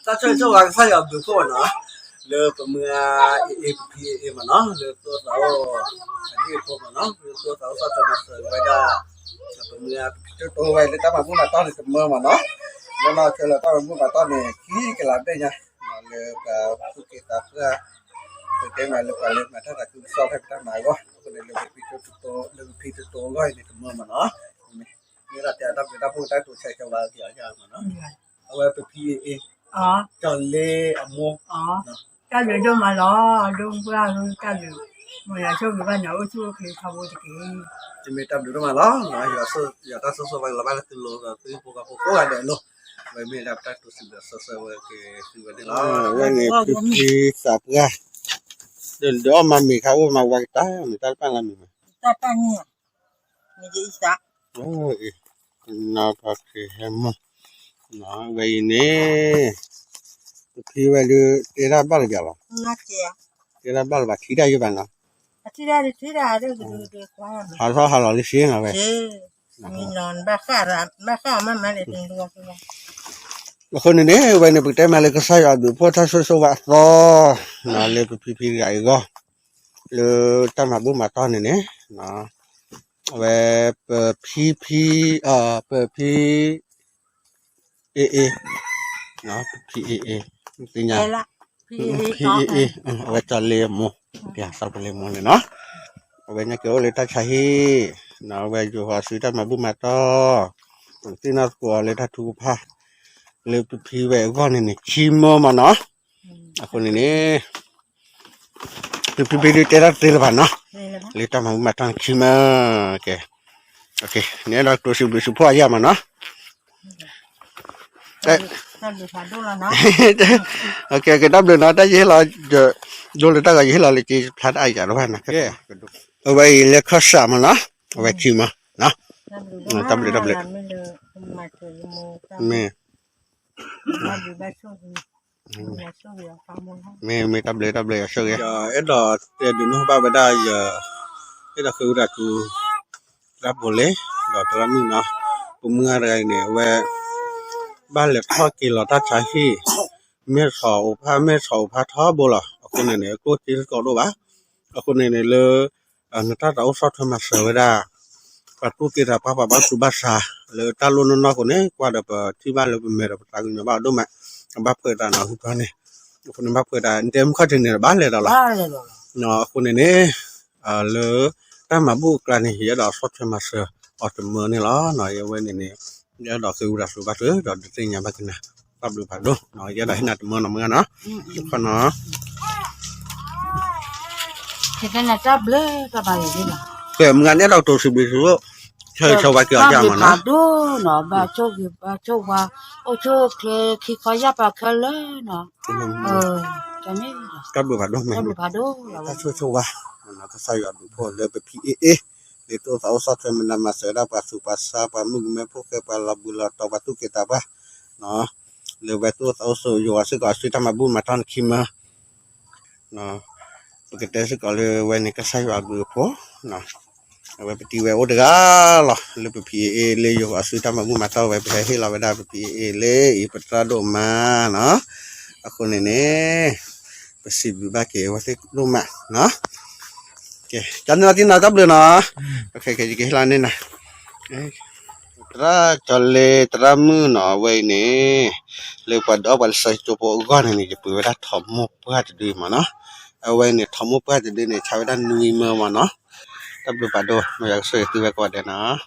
ta chơi cho bạn sai ở đường phố nó lơ mưa ê mà nó lơ tôi tao đi phố mà nó tôi tao sao cho mà sờ vậy đó mưa tôi vậy để tao mà muốn là tao thì mưa mà nó chơi là tao muốn là tao này khí cái làm đây nha mà lơ cả phụ kiện tập ra cái mà lơ lên màถ้าคือซ้อให้ตามหมายว่าก็เลยลงไปตัวร้อยในมอมาเนาะนี่เราจะรับพูดได้ตัวใช้คำว่าเกี่ยวกับมันเนาะเอาไว้ไปพีเอจอเล่อโม家里都买了，都不让家里，我也说没办法，我就可以差不多给。จะมีตามดูมาแล้วนะอย่าตั้งสู้ๆไปละบ้านละตัวโลก็ตัวพวกกับพวกกันเนาะไม่มีรับตั้งตัวสิ่งเดียวสู้ๆว่าคือวันนี้ละวันนี้พี่สับละเดี๋ยวมามีเขามาวัดตามีตาปั้นละมีไหมตาปั้นเนี่ยมีจะอีสักโอ้ยน่าพักเห็นมั้ยน่าไว้เนี่ยพี่ว่าดูเดี๋ยวบ้านเลยจ้ะน่าเจ๊เดี๋ยวบ้านว่าที่ได้อยู่บ้านละที่ได้เรื่องควายหาเราเสียงอะไรมีนอนบ้าข้ามันมาเลยถึงตัวแล้วคนนี้ไว้ในประเทศมาเลยก็ใส่เอาดูเพราะถ้าสู้ๆว่าต่อน่าเลยพี่ใหญ่ก็เลยตั้งมาบุ้มมาตอนนี้นะเว็บพี่พี่เอนะพี่เอเป็นยังพี่เอเว็บจะเลี้ยมเดี๋ยวสับเลี้ยมเลยเนาะเว็บเนี่ยเกี่ยวเลยถ้าใช้นะเว็บอยู่หัวซื้อตั้งมาบุ้มมาต่อที่น่ากลัวเลยถ้าถูกผ้าเลยพี่เว็บก็นี่ชิมมาเนาะคนนี้พี่ดูเตะเตะบ้านเนาะเลยตั้งมาตั้งชิมโอเคเนี่ยเราตัวสุภาพยามันเนาะโอเคดับเลยนะแต่ยี่เราจะดูเลยตั้งยี่เราเลยจีพลาดไอ้จ้ะรู้ป่ะนะเอาไว้เลี้ยงข้าวสารมันเนาะเอาไว้ชิมเนาะดับเลยไม่ดับเลยเชื่อเอ็ดดอเดี๋ยวดูนู้นบ้าไปได้เอ็ดดอคือเราจูรับหมดเลยดอกตะลำนี่เนาะผมอะไรเนี่ยเว้บ้านเล็กทอกินเราตัดใช้ที่เมื่อสาวผ้าท้อบุหรี่คนเนี่ยก็จีนก็รู้ป่ะคนเนี่ยเลยถ้าเราสอดทำมาเสือได้ปัจจุบันเราป้าสุภาษาเลยตาลุนนอกคนนี้กว่าเดี๋ยวที่บ้านเราเป็นเมื่อเราตายกันบ้านดูไหมบ้านเปิดร้านอาหารคนนี้คนบ้านเปิดร้านเต็มข้าวถึงเนี่ยบ้านเลยเราละเนาะคนนี้เลยถ้ามาบุกร้านนี้เราสอดทำมาเสือออกจากเมืองนี่ล้อหน่อยเว้ยนี่เดี๋ยวดอกคือเราสุภาษาดอกจริงอย่างบ้านนะรับดูผ่านดูหน่อยเดี๋ยวได้หน้าเมืองเนาะคนเนาะที่เป็นอะไรจับเลยสบายดีนะเกี่ยมงานนี้เราตัวสุบิสุเชื่อชาวบ้านเกี่ยวกับมันนะดูเนาะบ้าโชคว่าโอ้โชคเลยขี้ขยับปากเลยเนาะจะไม่รับดูผ่านดูไหมถ้าช่วยว่าเราก็ใส่เอาดูพอเลยไปพีเอitu tahu saja menama serap pasupasa pamu mepo ke palabula atau batu kita apa no lebih tu tahu so yo asyik asyik sama bu matan kima no begitu sekali wani kasai agu po no lebih peti we udah lah lebih PA le yo asyik sama bu mata we pehe lah beda PA le ipetra doma no aku nene pasti bagi waktu doma no cho nên là tập được nó cái là nên này ra cho lê ra mưa nó vậy nè lê quạt đó bạn xây cho bộ con này thì bữa đã thấm một bữa thì mà nó ở vậy nè thấm một bữa thì này cháu đang nuôi mơ mà nó tập được bạn đồ mà xây từ vậy quạt để nó